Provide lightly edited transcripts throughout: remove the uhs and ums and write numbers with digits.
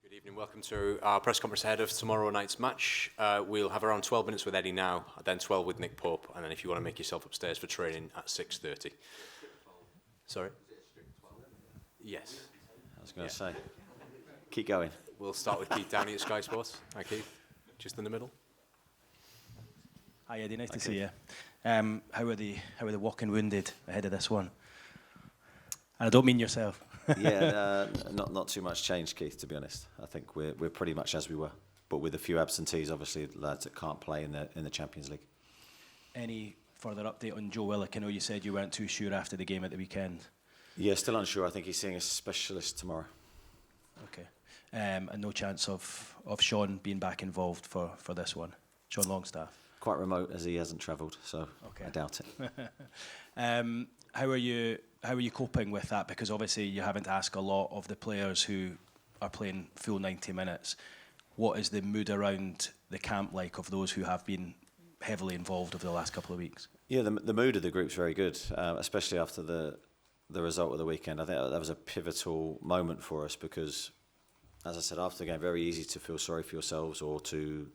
Good evening, welcome to our press conference ahead of tomorrow night's match. We'll have around 12 minutes with Eddie now, then 12 with Nick Pope, and then if you want to make yourself upstairs for training at 6:30. Sorry? Yes. I was going to say, keep going. We'll start with Keith Downey at Sky Sports. Hi Keith, just in the middle. Hi Eddie, nice to see you. How are the walking wounded ahead of this one? And I don't mean yourself. Not too much change, Keith. To be honest, I think we're pretty much as we were, but with a few absentees, obviously lads that can't play in the Champions League. Any further update on Joe Willock? I know you said you weren't too sure after the game at the weekend. Yeah, still unsure. I think he's seeing a specialist tomorrow. Okay, and no chance of Sean being back involved for this one. Sean Longstaff. Quite remote as he hasn't travelled, so okay. I doubt it. How are you coping with that? Because obviously you haven't asked a lot of the players who are playing full 90 minutes. What is the mood around the camp like of those who have been heavily involved over the last couple of weeks? Yeah, the mood of the group's very good, especially after the result of the weekend. I think that was a pivotal moment for us because, as I said, after the game, very easy to feel sorry for yourselves or to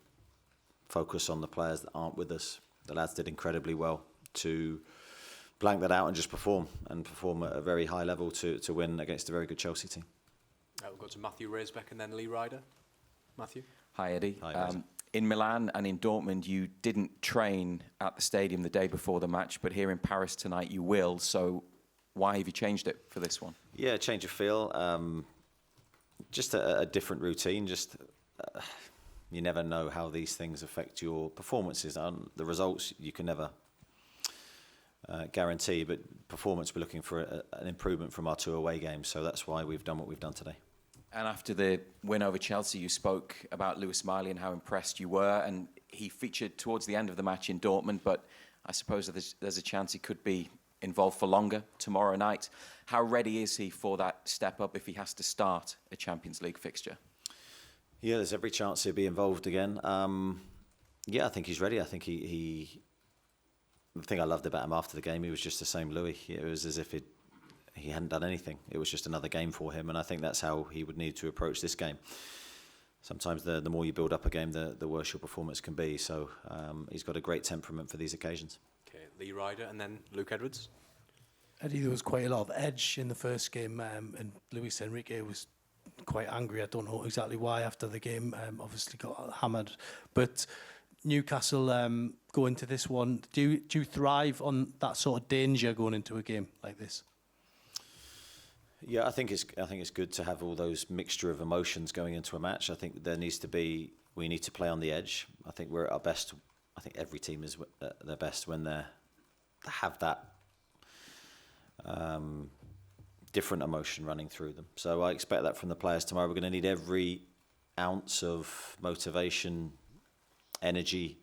focus on the players that aren't with us. The lads did incredibly well to blank that out and just perform at a very high level to win against a very good Chelsea team. We'll go to Matthew Raisbeck and then Lee Ryder. Matthew? Hi Eddie. Hi, in Milan and in Dortmund you didn't train at the stadium the day before the match, but here in Paris tonight you will, so why have you changed it for this one? Yeah, change of feel, just a different routine, you never know how these things affect your performances. The results you can never guarantee, but performance, we're looking for an improvement from our 2 away games, so that's why we've done what we've done today. And after the win over Chelsea, you spoke about Lewis Miley and how impressed you were, and he featured towards the end of the match in Dortmund, but I suppose there's a chance he could be involved for longer tomorrow night. How ready is he for that step up if he has to start a Champions League fixture? Yeah, there's every chance he'll be involved again. I think he's ready. I think the thing I loved about him after the game, he was just the same Louis. It was as if he hadn't done anything. It was just another game for him, and I think that's how he would need to approach this game. Sometimes the more you build up a game, the worse your performance can be. So he's got a great temperament for these occasions. Okay, Lee Ryder and then Luke Edwards. Eddie, there was quite a lot of edge in the first game, and Luis Enrique was quite angry. I don't know exactly why after the game. Obviously got hammered, but Newcastle go into this one. Do you thrive on that sort of danger going into a game like this? Yeah, I think it's good to have all those mixture of emotions going into a match. I think we need to play on the edge. I think we're at our best. I think every team is at their best when they have that different emotion running through them. So I expect that from the players tomorrow. We're going to need every ounce of motivation, energy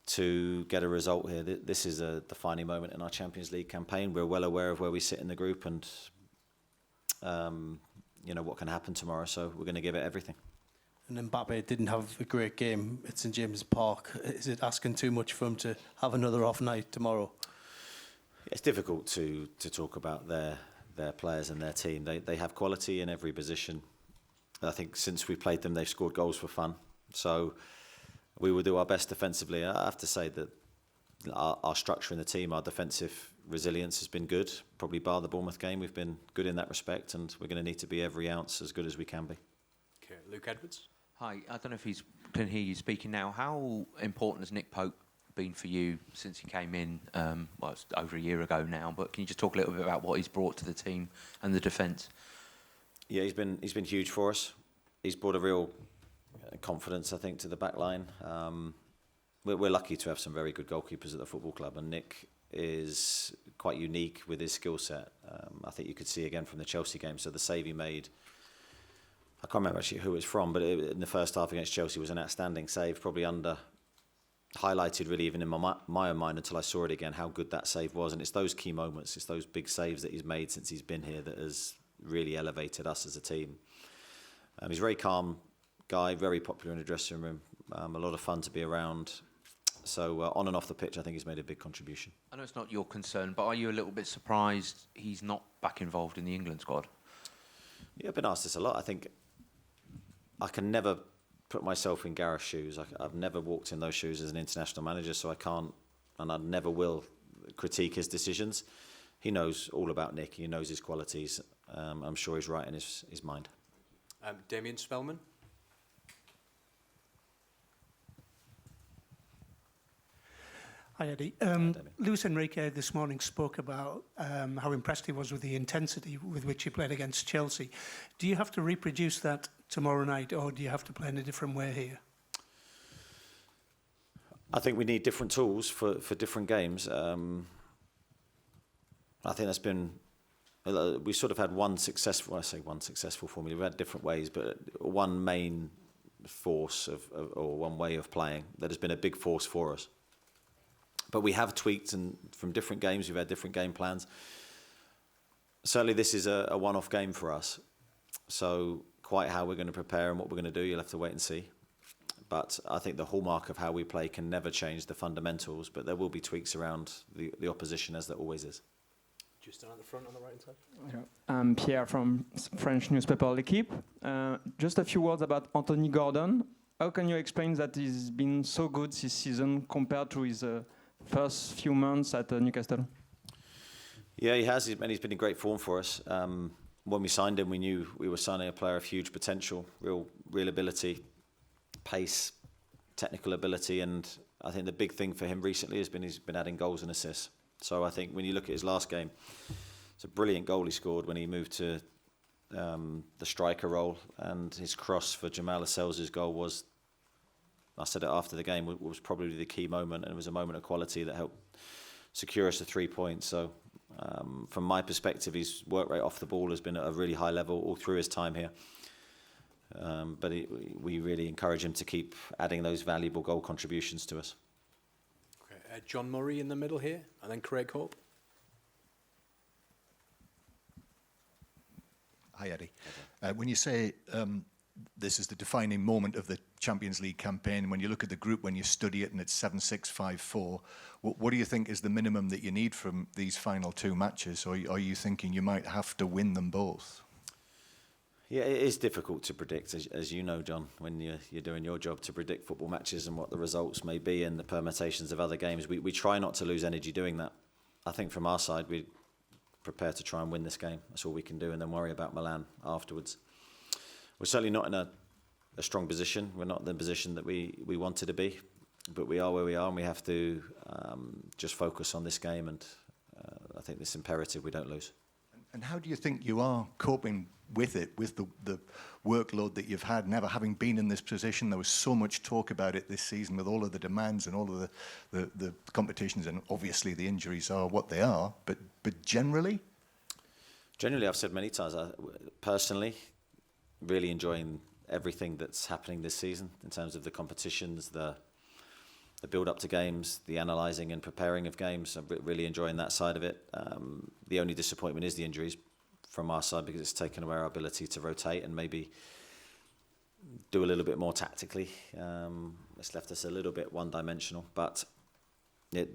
to get a result here. This is a defining moment in our Champions League campaign. We're well aware of where we sit in the group and what can happen tomorrow, so we're going to give it everything. And Mbappe didn't have a great game at St James's Park. Is it asking too much for him to have another off night tomorrow? It's difficult to talk about their players and their team. They have quality in every position. I think since we played them, they've scored goals for fun. So we will do our best defensively. I have to say that our structure in the team, our defensive resilience has been good. Probably bar the Bournemouth game, we've been good in that respect, and we're going to need to be every ounce as good as we can be. Okay, Luke Edwards. Hi, I don't know if he can hear you speaking now. How important has Nick Pope been for you since he came in? It's over a year ago now, but can you just talk a little bit about what he's brought to the team and the defence? Yeah, he's been huge for us. He's brought a real confidence, I think, to the back line. We're lucky to have some very good goalkeepers at the football club, and Nick is quite unique with his skill set. I think you could see again from the Chelsea game. So the save he made, I can't remember actually who it's from, but in the first half against Chelsea was an outstanding save, probably highlighted really even in my own mind until I saw it again, how good that save was. And it's those key moments, it's those big saves that he's made since he's been here that has really elevated us as a team. He's a very calm guy, very popular in the dressing room, a lot of fun to be around. So on and off the pitch, I think he's made a big contribution. I know it's not your concern, but are you a little bit surprised he's not back involved in the England squad? Yeah, I've been asked this a lot. I think I can never put myself in Gareth's shoes. I've never walked in those shoes as an international manager, so I can't, and I never will, critique his decisions. He knows all about Nick. He knows his qualities. I'm sure he's right in his mind. Damien Spellman. Hi, Eddie. Luis Enrique this morning spoke about how impressed he was with the intensity with which he played against Chelsea. Do you have to reproduce that tomorrow night, or do you have to play in a different way here? I think we need different tools for different games. I think that's been... We sort of had one successful formula. We've had different ways, but one main force or one way of playing that has been a big force for us. But we have tweaked, and from different games, we've had different game plans. Certainly this is a one-off game for us. So quite how we're going to prepare and what we're going to do, you'll have to wait and see. But I think the hallmark of how we play can never change the fundamentals, but there will be tweaks around the opposition, as there always is. Just down at the front on the right-hand side. I'm Pierre from French newspaper L'Équipe. Just a few words about Anthony Gordon. How can you explain that he's been so good this season compared to his first few months at Newcastle? Yeah, he has, and he's been in great form for us. When we signed him, we knew we were signing a player of huge potential, real ability, pace, technical ability, and I think the big thing for him recently has been he's been adding goals and assists. So I think when you look at his last game, it's a brilliant goal he scored when he moved to the striker role, and his cross for Jamal Lascelles' goal was, I said it after the game, was probably the key moment, and it was a moment of quality that helped secure us the 3 points. So from my perspective, his work rate off the ball has been at a really high level all through his time here. But we really encourage him to keep adding those valuable goal contributions to us. Okay, John Murray in the middle here, and then Craig Hope. Hi, Eddie. When you say this is the defining moment of the Champions League campaign, when you look at the group, when you study it and it's 7-6-5-4, what do you think is the minimum that you need from these final two matches? Or are you thinking you might have to win them both? Yeah, it is difficult to predict, as you know, John, when you're doing your job, to predict football matches and what the results may be and the permutations of other games. We try not to lose energy doing that. I think from our side, we prepare to try and win this game. That's all we can do, and then worry about Milan afterwards. We're certainly not in a strong position. We're not in the position that we wanted to be, but we are where we are, and we have to just focus on this game, and I think it's imperative we don't lose. And how do you think you are coping with it, with the workload that you've had, never having been in this position? There was so much talk about it this season with all of the demands and all of the competitions, and obviously the injuries are what they are, but generally? Generally, I've said many times, personally, really enjoying everything that's happening this season in terms of the competitions, the build-up to games, the analysing and preparing of games. I'm really enjoying that side of it. The only disappointment is the injuries from our side, because it's taken away our ability to rotate and maybe do a little bit more tactically. It's left us a little bit one-dimensional, but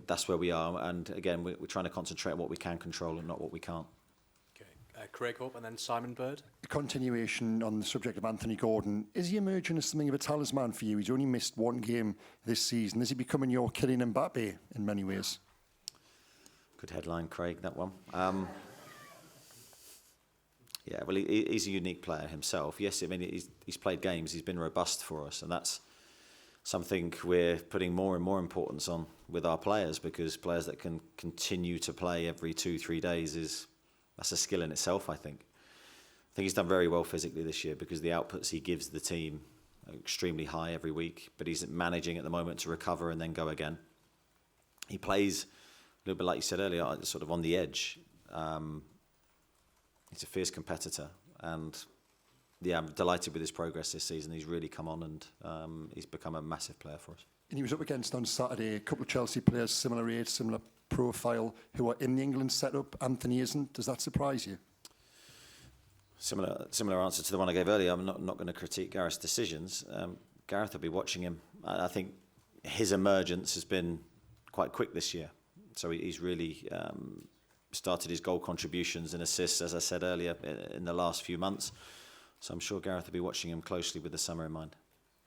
that's where we are. And again, we're trying to concentrate on what we can control and not what we can't. Okay, Craig Hope and then Simon Bird. A continuation on the subject of Anthony Gordon. Is he emerging as something of a talisman for you? He's only missed one game this season. Is he becoming your Kylian Mbappe in many ways? Good headline, Craig, that one. Yeah, well, he's a unique player himself. Yes, I mean, he's played games. He's been robust for us, and that's something we're putting more and more importance on with our players, because players that can continue to play every 2-3 days that's a skill in itself, I think. I think he's done very well physically this year, because the outputs he gives the team are extremely high every week, but he's managing at the moment to recover and then go again. He plays a little bit like you said earlier, sort of on the edge. He's a fierce competitor, and yeah, I'm delighted with his progress this season. He's really come on, and he's become a massive player for us. And he was up against on Saturday a couple of Chelsea players, similar age, similar profile, who are in the England setup. Anthony isn't. Does that surprise you? Similar answer to the one I gave earlier. I'm not going to critique Gareth's decisions. Gareth will be watching him. I think his emergence has been quite quick this year. So he's really started his goal contributions and assists, as I said earlier, in the last few months. So I'm sure Gareth will be watching him closely with the summer in mind.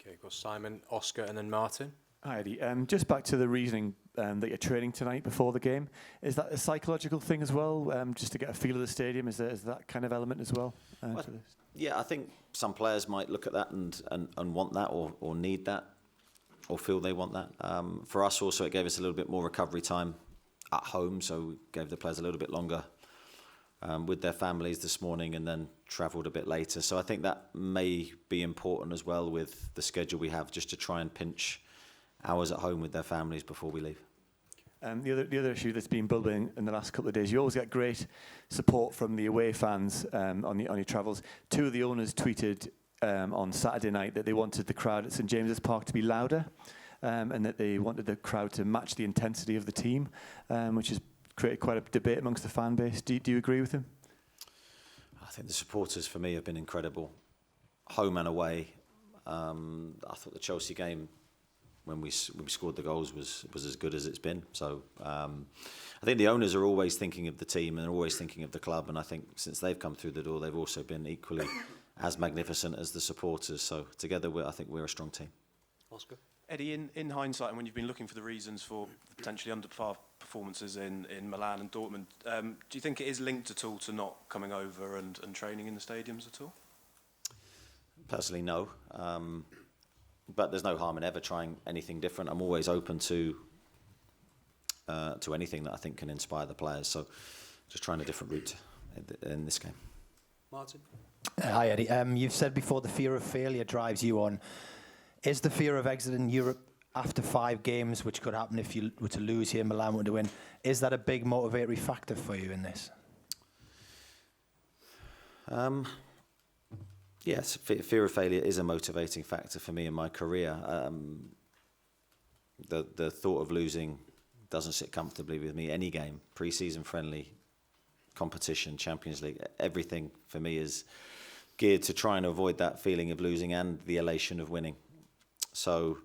Okay, go Simon, Oscar, and then Martin. Hi, Eddie. Just back to the reasoning that you're training tonight before the game. Is that a psychological thing as well, just to get a feel of the stadium? Is that kind of element as well? Well, to this? yeah, I think some players might look at that and want that or need that or feel they want that. For us also, it gave us a little bit more recovery time at home, so we gave the players a little bit longer with their families this morning and then travelled a bit later. So I think that may be important as well with the schedule we have, just to try and pinch hours at home with their families before we leave. The other issue that's been building in the last couple of days, you always get great support from the away fans on your travels. Two of the owners tweeted on Saturday night that they wanted the crowd at St James's Park to be louder and that they wanted the crowd to match the intensity of the team, which has created quite a debate amongst the fan base. Do you agree with him? I think the supporters for me have been incredible, home and away. I thought the Chelsea game, when we scored the goals, was as good as it's been. So I think the owners are always thinking of the team and they're always thinking of the club. And I think since they've come through the door, they've also been equally as magnificent as the supporters. So together, I think we're a strong team. Oscar? Eddie, in hindsight, and when you've been looking for the reasons for potentially under-par performances in Milan and Dortmund, do you think it is linked at all to not coming over and training in the stadiums at all? Personally, no. But there's no harm in ever trying anything different. I'm always open to anything that I think can inspire the players. So just trying a different route in this game. Martin? Hi, Eddie. You've said before the fear of failure drives you on. Is the fear of exiting Europe after 5 games, which could happen if you were to lose here, Milan were to win, is that a big motivating factor for you in this? Yes, fear of failure is a motivating factor for me in my career. The thought of losing doesn't sit comfortably with me. Any game, pre-season friendly, competition, Champions League, everything for me is geared to try and avoid that feeling of losing and the elation of winning. So,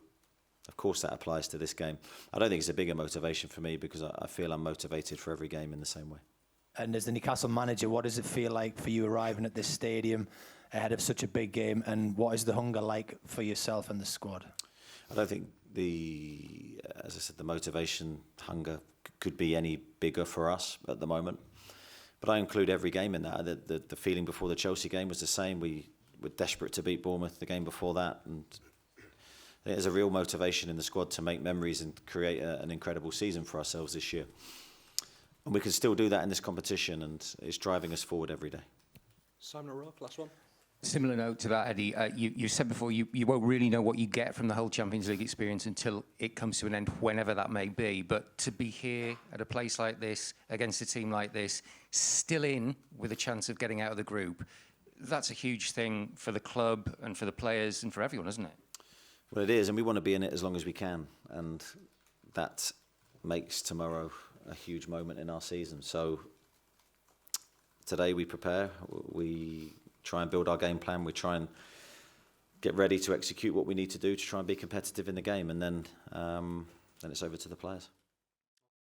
of course, that applies to this game. I don't think it's a bigger motivation for me because I feel I'm motivated for every game in the same way. And as the Newcastle manager, what does it feel like for you arriving at this stadium ahead of such a big game, and what is the hunger like for yourself and the squad? I don't think as I said, the motivation, hunger could be any bigger for us at the moment. But I include every game in that. The feeling before the Chelsea game was the same. We were desperate to beat Bournemouth the game before that, and there's a real motivation in the squad to make memories and create an incredible season for ourselves this year. And we can still do that in this competition, and it's driving us forward every day. Simon O'Rourke, last one. Similar note to that, Eddie. You said before you won't really know what you get from the whole Champions League experience until it comes to an end, whenever that may be. But to be here at a place like this, against a team like this, still in with a chance of getting out of the group, that's a huge thing for the club and for the players and for everyone, isn't it? Well, it is, and we want to be in it as long as we can. And that makes tomorrow a huge moment in our season. So today we prepare, we try and build our game plan, we try and get ready to execute what we need to do to try and be competitive in the game, and then it's over to the players.